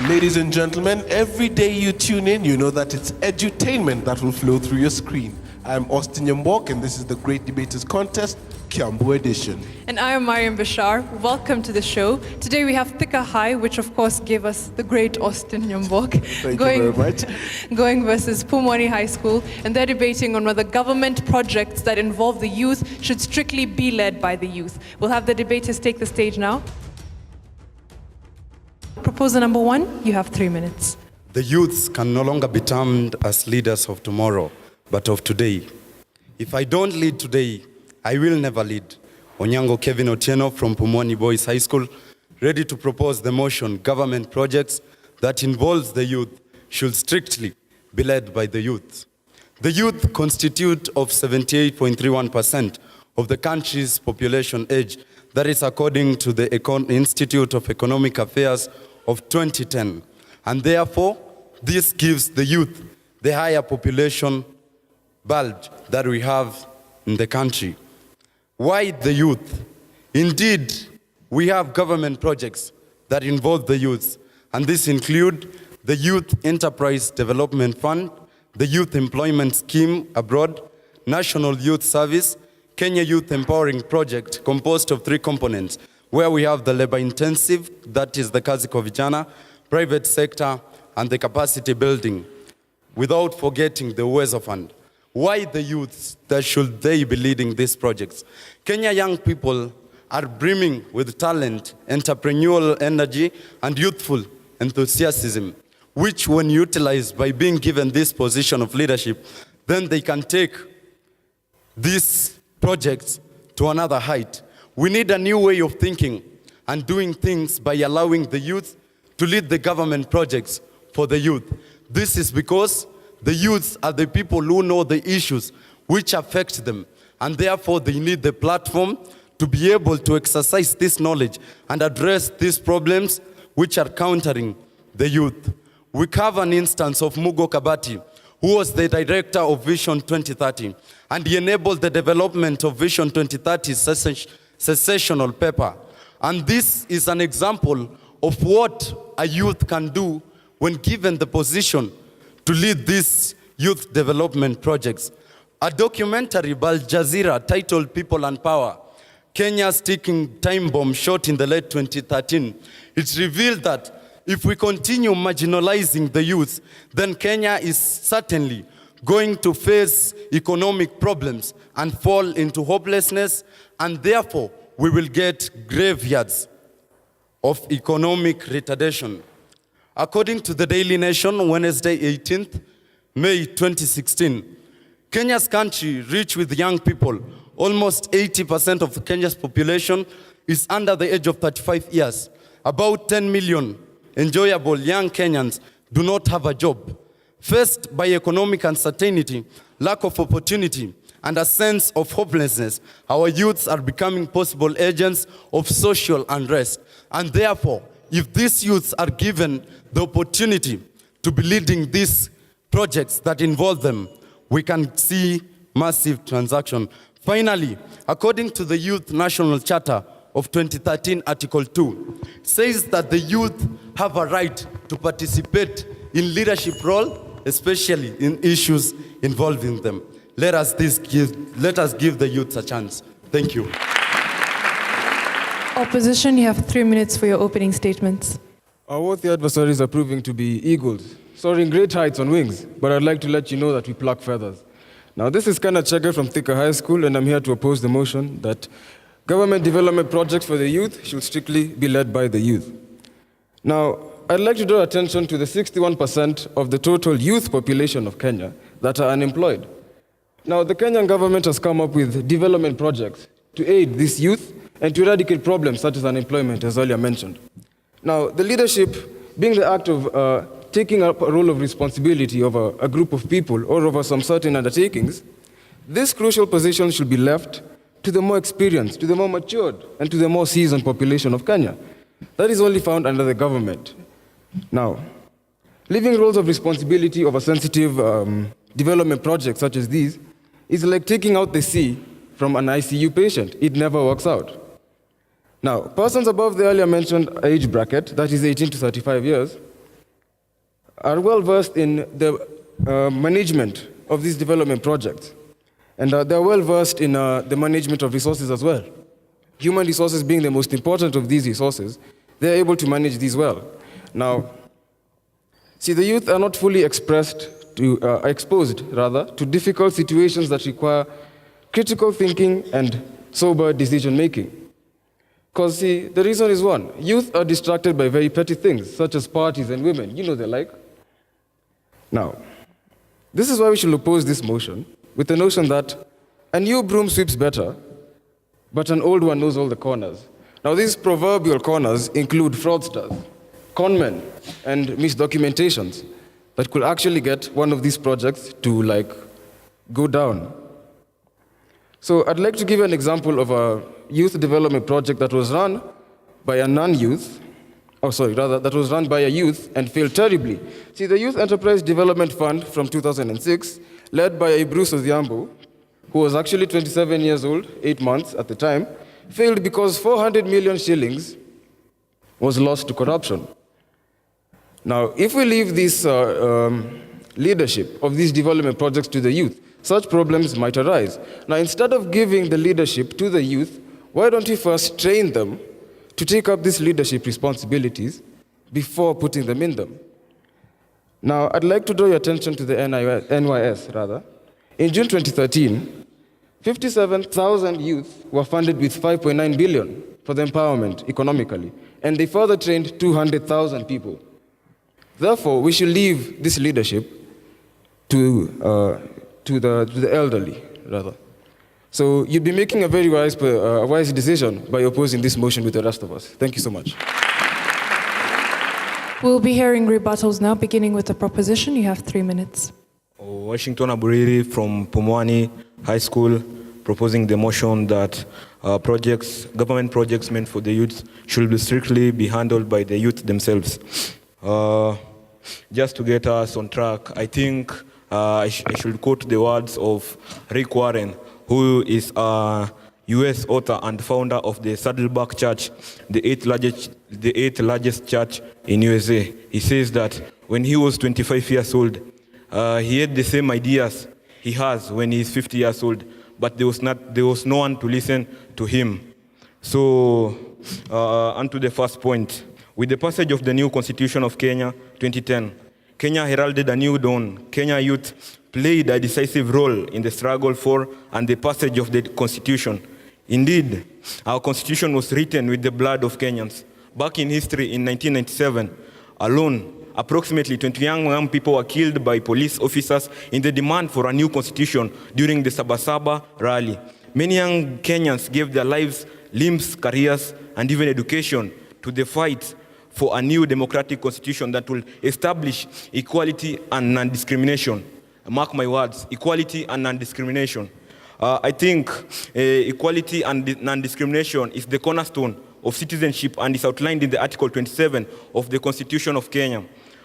Ladies and gentlemen, every day you tune in, you know that it's edutainment that will flow through your screen. I'm Austin Yambok, and this is the Great Debaters Contest, Kiambu edition. And I am Mariam Bashar. Welcome to the show. Today we have Thika High, which of course gave us the great Austin Yambok. Thank you very much. Going versus Pumwani High School, and they're debating on whether government projects that involve the youth should strictly be led by the youth. We'll have the debaters take the stage now. Proposal number one, you have 3 minutes. The youths can no longer be termed as leaders of tomorrow, but of today. If I don't lead today, I will never lead. Onyango Kevin Otieno from Pumwani Boys High School, ready to propose the motion, government projects that involves the youth should strictly be led by the youth. The youth constitute of 78.31% of the country's population age. That is according to the Institute of Economic Affairs of 2010. And therefore, this gives the youth the higher population bulge that we have in the country. Why the youth? Indeed, we have government projects that involve the youth, and this include the Youth Enterprise Development Fund, the Youth Employment Scheme Abroad, National Youth Service, Kenya Youth Empowering Project, composed of 3 components, where we have the labor-intensive, that is the kazi kwa vijana, private sector, and the capacity building, without forgetting the Uwezo Fund. Why the youths that should they be leading these projects? Kenya young people are brimming with talent, entrepreneurial energy, and youthful enthusiasm, which when utilized by being given this position of leadership, then they can take these projects to another height. We need a new way of thinking and doing things by allowing the youth to lead the government projects for the youth. This is because the youths are the people who know the issues which affect them, and therefore they need the platform to be able to exercise this knowledge and address these problems which are countering the youth. We have an instance of Mugo Kabati, who was the director of Vision 2030, and he enabled the development of Vision 2030's secessional paper. And this is an example of what a youth can do when given the position to lead these youth development projects. A documentary by Al Jazeera titled People and Power, Kenya's ticking time bomb shot in the late 2013, it revealed that if we continue marginalizing the youth, then Kenya is certainly going to face economic problems and fall into hopelessness, and therefore we will get graveyards of economic retardation. According to the Daily Nation, Wednesday 18th May 2016, Kenya's country rich with young people, almost 80% of Kenya's population is under the age of 35 years. About 10 million enjoyable young Kenyans do not have a job. Faced by economic uncertainty, lack of opportunity, and a sense of hopelessness, our youths are becoming possible agents of social unrest. And therefore, if these youths are given the opportunity to be leading these projects that involve them, we can see massive transaction. Finally, according to the Youth National Charter of 2013, Article 2, says that the youth have a right to participate in leadership role, especially in issues involving them. Let us give the youth a chance. Thank you. Opposition, you have 3 minutes for your opening statements. Our worthy adversaries are proving to be eagles, soaring great heights on wings, but I'd like to let you know that we pluck feathers. Now, this is Kana Chege from Thika High School, and I'm here to oppose the motion that government development projects for the youth should strictly be led by the youth. Now, I'd like to draw attention to the 61% of the total youth population of Kenya that are unemployed. Now, the Kenyan government has come up with development projects to aid this youth and to eradicate problems such as unemployment, as earlier mentioned. Now, the leadership, being the act of taking up a role of responsibility over a group of people or over some certain undertakings, this crucial position should be left to the more experienced, to the more matured, and to the more seasoned population of Kenya. That is only found under the government. Now, leaving roles of responsibility over sensitive development projects such as these is like taking out the C from an ICU patient. It never works out. Now, persons above the earlier mentioned age bracket, that is 18 to 35 years, are well versed in the management of these development projects. And they're well versed in the management of resources as well. Human resources being the most important of these resources, they're able to manage these well. Now, see, the youth are not fully exposed to difficult situations that require critical thinking and sober decision making. Because, see, the reason is one: youth are distracted by very petty things, such as parties and women. You know they like. Now, this is why we should oppose this motion, with the notion that a new broom sweeps better, but an old one knows all the corners. Now, these proverbial corners include fraudsters, conmen, and misdocumentations that could actually get one of these projects to, go down. So I'd like to give you an example of a youth development project that was run by a non-youth, that was run by a youth and failed terribly. See, the Youth Enterprise Development Fund from 2006, led by Bruce Odhiambo, who was actually 27 years old, 8 months at the time, failed because 400 million shillings was lost to corruption. Now, if we leave this leadership of these development projects to the youth, such problems might arise. Now, instead of giving the leadership to the youth, why don't we first train them to take up these leadership responsibilities before putting them in them? Now, I'd like to draw your attention to the NYS. In June 2013, 57,000 youth were funded with 5.9 billion for the empowerment economically, and they further trained 200,000 people. Therefore, we should leave this leadership to the elderly, rather. So you'd be making a very wise decision by opposing this motion with the rest of us. Thank you so much. We'll be hearing rebuttals now, beginning with the proposition. You have 3 minutes. Washington Aburiri from Pumwani High School, proposing the motion that government projects meant for the youth should strictly be handled by the youth themselves. Just to get us on track, I think I should quote the words of Rick Warren, who is a U.S. author and founder of the Saddleback Church, the eighth largest church in USA. He says that when he was 25 years old, he had the same ideas he has when he's 50 years old, but there was no one to listen to him. So, onto the first point. With the passage of the new Constitution of Kenya, 2010, Kenya heralded a new dawn. Kenya youth played a decisive role in the struggle for and the passage of the Constitution. Indeed, our Constitution was written with the blood of Kenyans. Back in history, in 1997, alone, approximately 20 young people were killed by police officers in the demand for a new Constitution during the Sabasaba rally. Many young Kenyans gave their lives, limbs, careers, and even education to the fight for a new democratic constitution that will establish equality and non-discrimination. Mark my words, equality and non-discrimination. I think equality and non-discrimination is the cornerstone of citizenship and is outlined in the Article 27 of the Constitution of Kenya.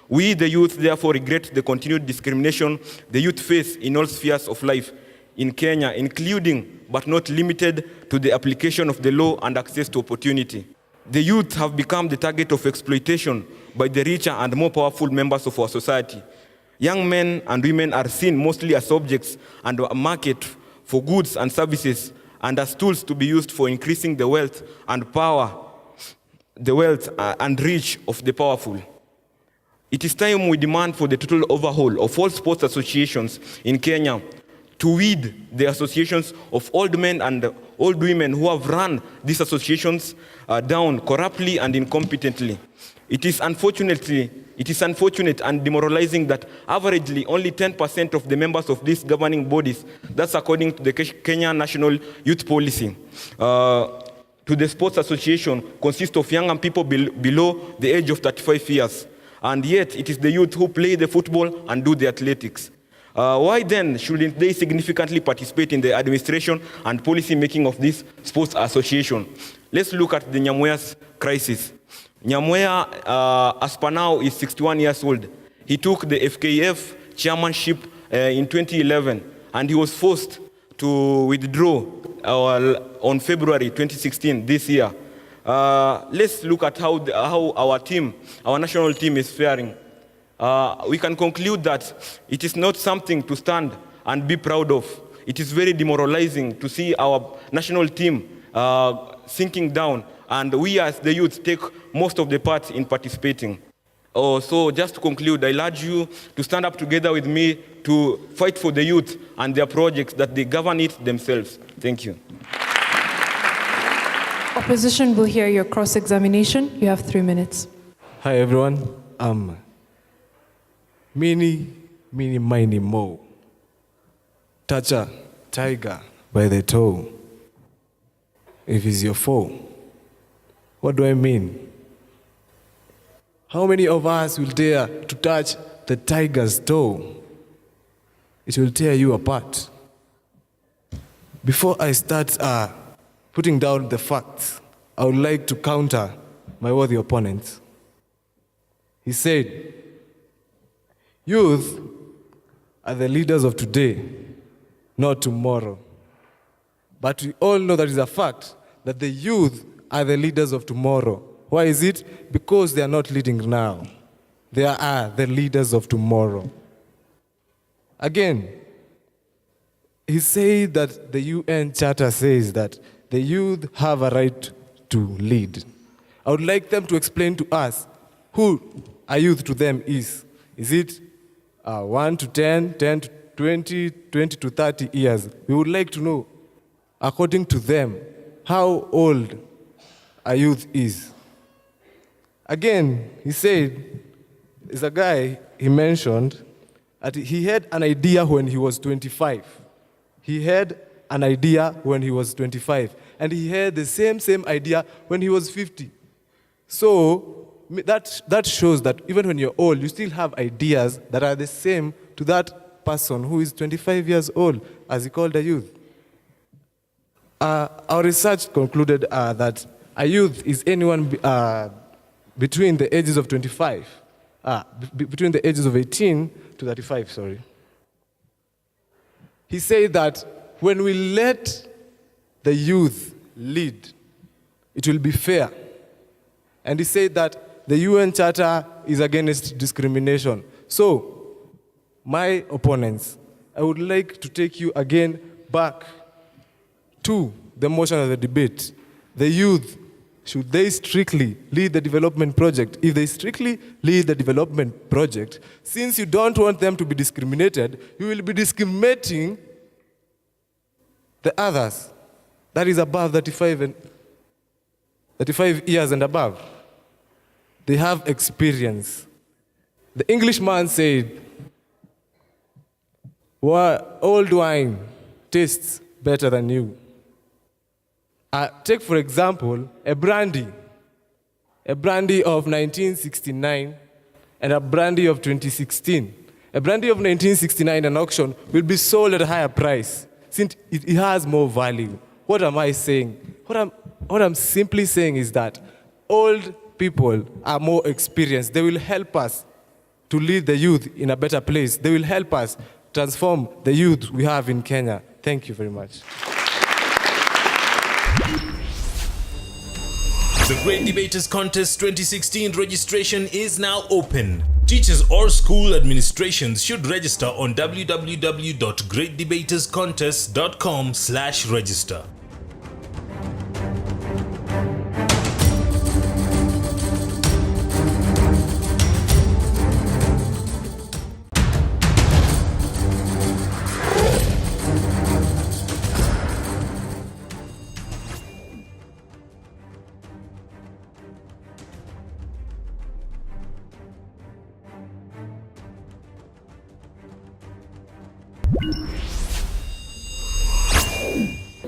We, the youth, therefore regret the continued discrimination the youth face in all spheres of life in Kenya, including but not limited to the application of the law and access to opportunity. The youth have become the target of exploitation by the richer and more powerful members of our society. Young men and women are seen mostly as objects and a market for goods and services and as tools to be used for increasing the wealth and reach of the powerful. It is time we demand for the total overhaul of all sports associations in Kenya to weed the associations of old men and old women who have run these associations down corruptly and incompetently. It is unfortunate and demoralizing that averagely only 10% of the members of these governing bodies, that's according to the Kenya National Youth Policy, to the sports association consist of young people below the age of 35 years. And yet it is the youth who play the football and do the athletics. Why then shouldn't they significantly participate in the administration and policy making of this sports association? Let's look at the Nyamwea's crisis. Nyamwea, as per now, is 61 years old. He took the FKF chairmanship in 2011, and he was forced to withdraw on February 2016, this year. Let's look at how our national team is faring. we can conclude that it is not something to stand and be proud of. It is very demoralizing to see our national team sinking down, and we as the youth take most of the part in participating. So just to conclude, I urge you to stand up together with me to fight for the youth and their projects, that they govern it themselves. Thank you. Opposition will hear your cross-examination. You have 3 minutes. Hi everyone, I'm Mini Mo. Touch a tiger by the toe. If he's your foe, what do I mean? How many of us will dare to touch the tiger's toe? It will tear you apart. Before I start putting down the facts, I would like to counter my worthy opponent. He said, youth are the leaders of today, not tomorrow. But we all know that is a fact, that the youth are the leaders of tomorrow. Why is it? Because they are not leading now. They are the leaders of tomorrow. Again, he said that the UN Charter says that the youth have a right to lead. I would like them to explain to us who a youth to them is. Is it 1 to 10, 10 to 20, 20 to 30 years? We would like to know, according to them, how old a youth is. Again, he said, there's a guy he mentioned that he had an idea when he was 25. He had an idea when he was 25. And he had the same idea when he was 50. So that shows that even when you're old, you still have ideas that are the same to that person who is 25 years old, as he called a youth. Our research concluded that a youth is anyone between the ages of 25, between the ages of 18 to 35, sorry. He said that when we let the youth lead, it will be fair. And he said that the UN Charter is against discrimination. So, my opponents, I would like to take you again back to the motion of the debate. The youth, should they strictly lead the development project? If they strictly lead the development project, since you don't want them to be discriminated, you will be discriminating the others, that is above 35 years and above. They have experience. The Englishman said, old wine tastes better than new. Take, for example, a brandy of 1969 and a brandy of 2016. A brandy of 1969 in auction will be sold at a higher price since it has more value. What am I saying? What I'm simply saying is that old people are more experienced. They will help us to lead the youth in a better place. They will help us transform the youth we have in Kenya. Thank you very much. The Great Debaters Contest 2016 registration is now open. Teachers or school administrations should register on www.greatdebaterscontest.com/register.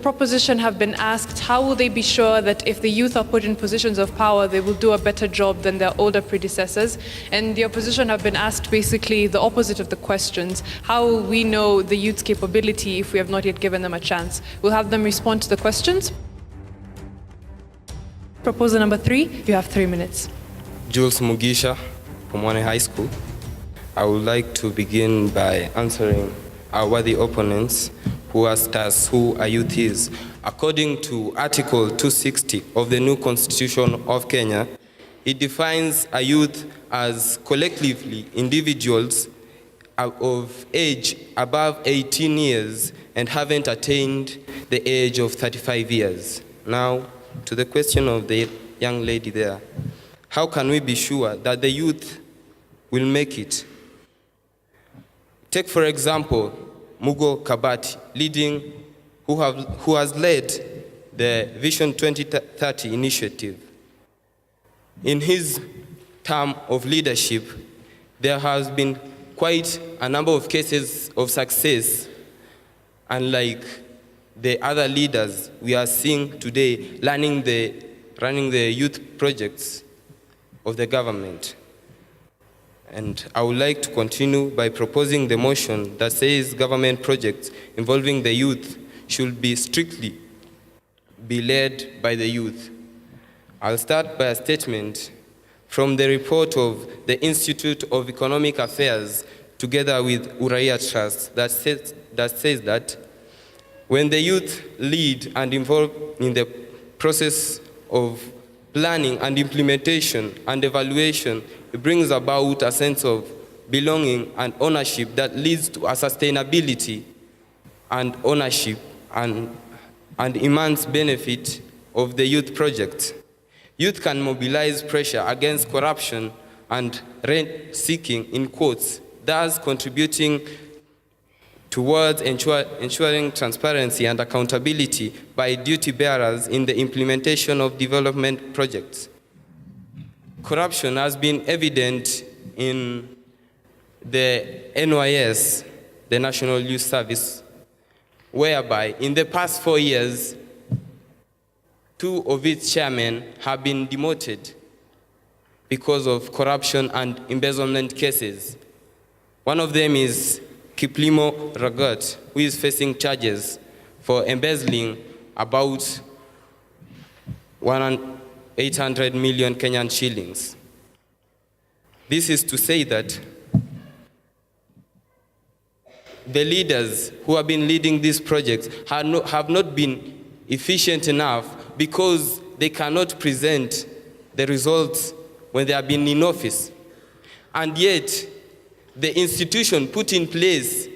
Proposition have been asked, how will they be sure that if the youth are put in positions of power, they will do a better job than their older predecessors? And the opposition have been asked basically the opposite of the questions. How will we know the youth's capability if we have not yet given them a chance? We'll have them respond to the questions. Proposal number 3, you have 3 minutes. Jules Mugisha, Pumwani High School. I would like to begin by answering our worthy opponents who asked us who a youth is. According to Article 260 of the new Constitution of Kenya, It defines a youth as collectively individuals of age above 18 years and haven't attained the age of 35 years. Now, to the question of the young lady there, how can we be sure that the youth will make it? Take, for example, Mugo Kabati, who has led the Vision 2030 initiative. In his term of leadership, there has been quite a number of cases of success, unlike the other leaders we are seeing today running the youth projects of the government. And I would like to continue by proposing the motion that says government projects involving the youth should be strictly led by the youth. I'll start by a statement from the report of the Institute of Economic Affairs together with Uraia Trust that says that when the youth lead and involved in the process of planning and implementation and evaluation, it brings about a sense of belonging and ownership that leads to a sustainability and ownership and immense benefit of the youth project. Youth can mobilize pressure against corruption and rent-seeking in quotes, thus contributing towards ensuring transparency and accountability by duty bearers in the implementation of development projects. Corruption has been evident in the NYS, the National Youth Service, whereby in the past 4 years, 2 of its chairmen have been demoted because of corruption and embezzlement cases. One of them is Kiplimo Ragat, who is facing charges for embezzling about 800 million Kenyan shillings. This is to say that the leaders who have been leading these projects have not been efficient enough because they cannot present the results when they have been in office. And yet, the institution put in place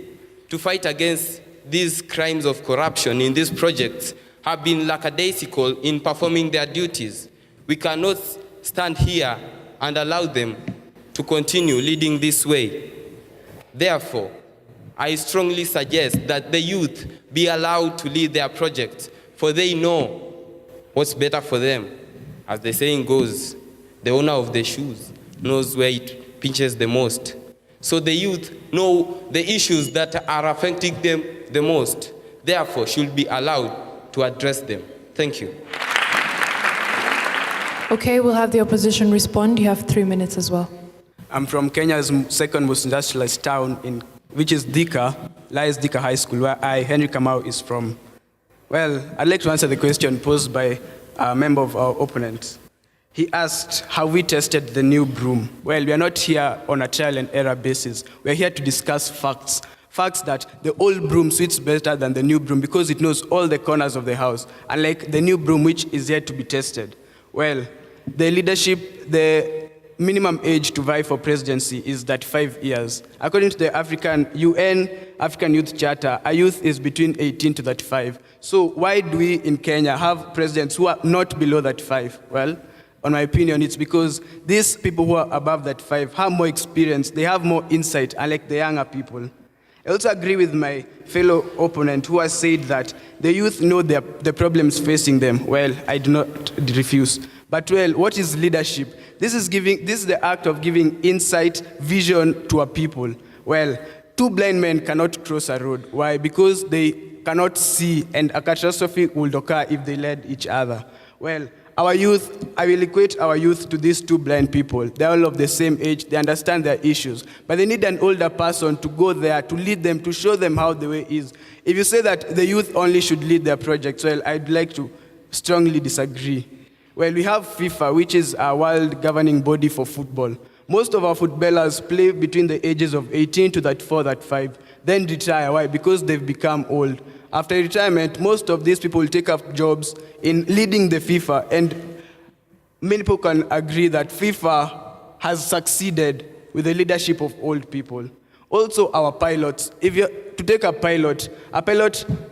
to fight against these crimes of corruption in these projects have been lackadaisical in performing their duties. We cannot stand here and allow them to continue leading this way. Therefore, I strongly suggest that the youth be allowed to lead their projects, for they know what's better for them. As the saying goes, the owner of the shoes knows where it pinches the most. So the youth know the issues that are affecting them the most, therefore should be allowed to address them. Thank you. Okay, we'll have the opposition respond. You have 3 minutes as well. I'm from Kenya's second most industrialized town, which is Thika, lies Thika High School, where Henry Kamau, is from. Well, I'd like to answer the question posed by a member of our opponent. He asked how we tested the new broom. Well, we are not here on a trial and error basis. We're here to discuss facts. Facts that the old broom suits better than the new broom because it knows all the corners of the house, unlike the new broom, which is yet to be tested. Well, the leadership, the minimum age to vie for presidency is 35 years. According to the UN African Youth Charter, a youth is between 18 to 35. So why do we in Kenya have presidents who are not below 35? Well, on my opinion, it's because these people who are above 35 have more experience, they have more insight, unlike the younger people. I also agree with my fellow opponent who has said that the youth know the problems facing them. Well, I do not refuse. But well, what is leadership? This is the act of giving insight, vision to a people. Well, 2 blind men cannot cross a road. Why? Because they cannot see, and a catastrophe will occur if they led each other. Well, our youth, I will equate our youth to these 2 blind people. They're all of the same age, they understand their issues, but they need an older person to go there, to lead them, to show them how the way is. If you say that the youth only should lead their projects, well, I'd like to strongly disagree. Well, we have FIFA, which is a world governing body for football. Most of our footballers play between the ages of 18 to 34, 35, then retire. Why? Because they've become old. After retirement, most of these people will take up jobs in leading the FIFA, and many people can agree that FIFA has succeeded with the leadership of old people. Also, our pilots. To take a pilot,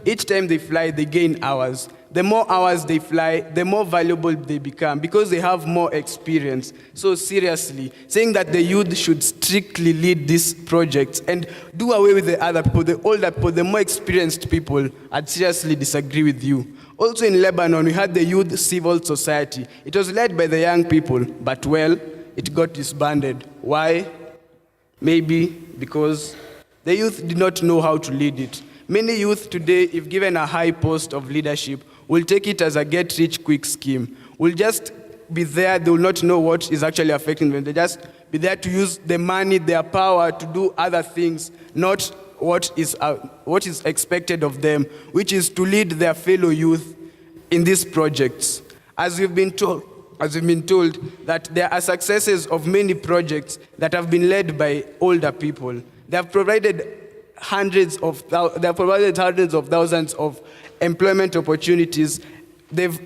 each time they fly, they gain hours. The more hours they fly, the more valuable they become because they have more experience. So seriously, saying that the youth should strictly lead these projects and do away with the other people, the older people, the more experienced people, I'd seriously disagree with you. Also in Lebanon, we had the Youth Civil Society. It was led by the young people, but well, it got disbanded. Why? Maybe because the youth did not know how to lead it. Many youth today, if given a high post of leadership, will take it as a get-rich-quick scheme. Will just be there, they will not know what is actually affecting them. They just be there to use the money, their power to do other things, not what is expected of them, which is to lead their fellow youth in these projects. As we've been told that there are successes of many projects that have been led by older people. They have provided hundreds of thousands of employment opportunities. They've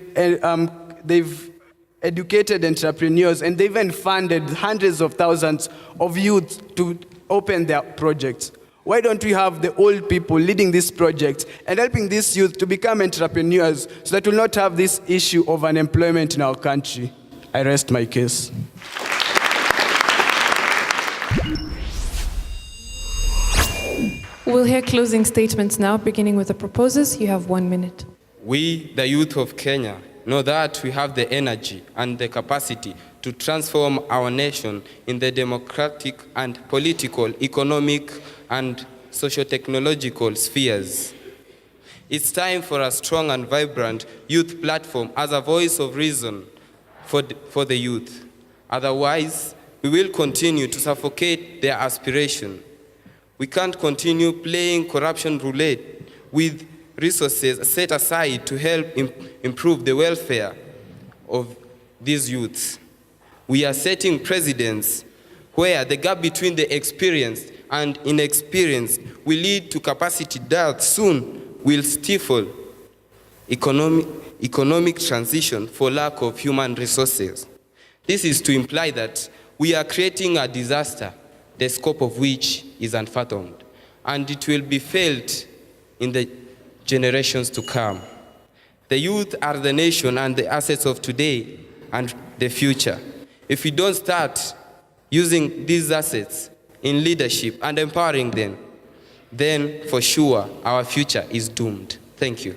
educated entrepreneurs, and they've even funded hundreds of thousands of youth to open their projects. Why don't we have the old people leading these projects and helping these youth to become entrepreneurs so that we'll not have this issue of unemployment in our country? I rest my case. We'll hear closing statements now, beginning with the proposers. You have 1 minute. We, the youth of Kenya, know that we have the energy and the capacity to transform our nation in the democratic and political, economic, and socio-technological spheres. It's time for a strong and vibrant youth platform as a voice of reason for the youth. Otherwise, we will continue to suffocate their aspiration. We can't continue playing corruption roulette with resources set aside to help improve the welfare of these youths. We are setting precedents where the gap between the experienced and inexperienced will lead to capacity that soon will stifle economic transition for lack of human resources. This is to imply that we are creating a disaster, the scope of which is unfathomed, and it will be felt in the generations to come. The youth are the nation and the assets of today and the future. If we don't start using these assets in leadership and empowering them, then for sure our future is doomed. Thank you.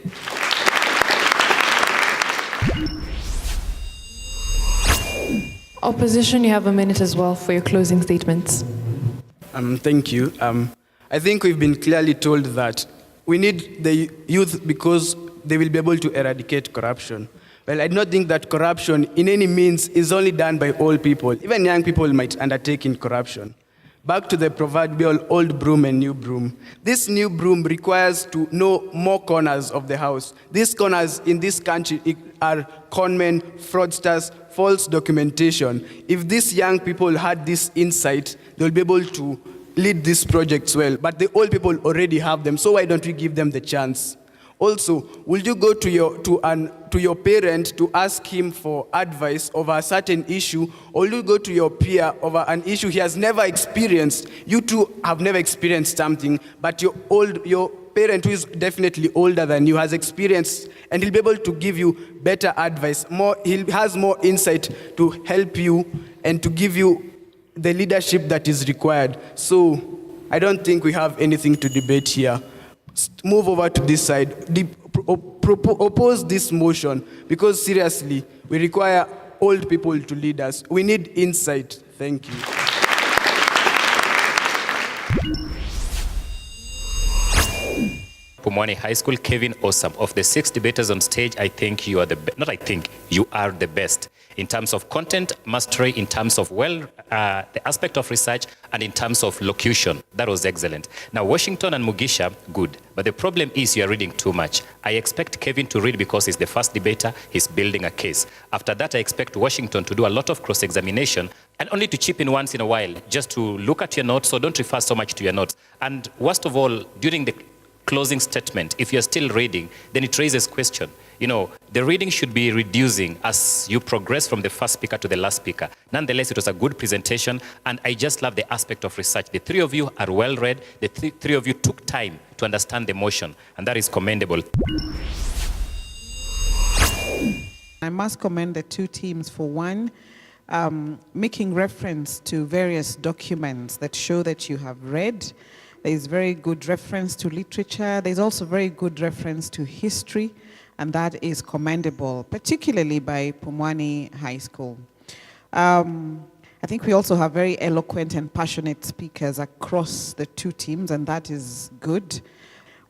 Opposition, you have a minute as well for your closing statements. Thank you. I think we've been clearly told that we need the youth because they will be able to eradicate corruption. Well, I don't think that corruption in any means is only done by old people. Even young people might undertake in corruption. Back to the proverbial old broom and new broom. This new broom requires to know more corners of the house. These corners in this country are conmen, fraudsters, false documentation. If these young people had this insight, they'll be able to lead these projects well. But the old people already have them, so why don't we give them the chance? Also, will you go to your parent to ask him for advice over a certain issue, or will you go to your peer over an issue he has never experienced? You two have never experienced something, but your parent, who is definitely older than you, has experienced, and he'll be able to give you better advice. He has more insight to help you and to give you the leadership that is required. So I don't think we have anything to debate here. Move over to this side. Oppose this motion, because seriously, we require old people to lead us. We need insight. Thank you. Pumwani High School, Kevin Osam. Of the 6 debaters on stage, I think you are you are the best in terms of content mastery, in terms of the aspect of research, and in terms of locution. That was excellent. Now, Washington and Mugisha, good. But the problem is you are reading too much. I expect Kevin to read because he's the first debater. He's building a case. After that, I expect Washington to do a lot of cross-examination and only to chip in once in a while, just to look at your notes, so don't refer so much to your notes. And worst of all, during the closing statement, if you're still reading, then it raises question. the reading should be reducing as you progress from the first speaker to the last speaker. Nonetheless, it was a good presentation, and I just love the aspect of research. The three of you are well read. The three of you took time to understand the motion, and that is commendable. I must commend the two teams for one, making reference to various documents that show that you have read. There is very good reference to literature. There's also very good reference to history, and that is commendable, particularly by Pumwani High School. I think we also have very eloquent and passionate speakers across the two teams, and that is good.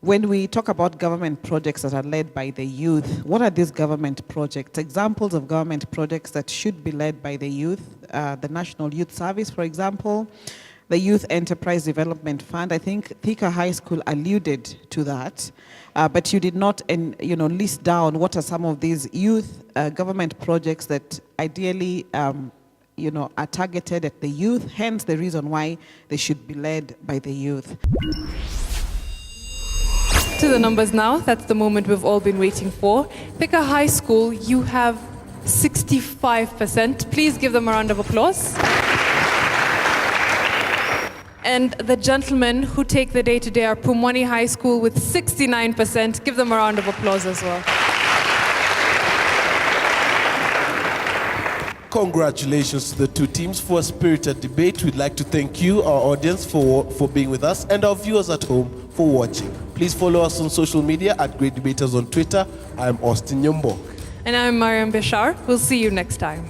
When we talk about government projects that are led by the youth, what are these government projects? Examples of government projects that should be led by the youth, the National Youth Service, for example, the Youth Enterprise Development Fund. I think Thika High School alluded to that, but you did not list down what are some of these youth government projects that ideally are targeted at the youth, hence the reason why they should be led by the youth. To the numbers now, that's the moment we've all been waiting for. Thika High School, you have 65%. Please give them a round of applause. And the gentlemen who take the day today are Pumwani High School with 69%. Give them a round of applause as well. Congratulations to the two teams for a spirited debate. We'd like to thank you, our audience, for being with us, and our viewers at home for watching. Please follow us on social media at Great Debaters on Twitter. I'm Austin Nyombo. And I'm Mariam Bashar. We'll see you next time.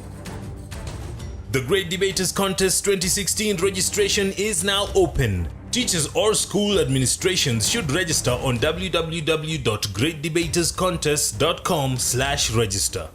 The Great Debaters Contest 2016 registration is now open. Teachers or school administrations should register on www.greatdebaterscontest.com/register.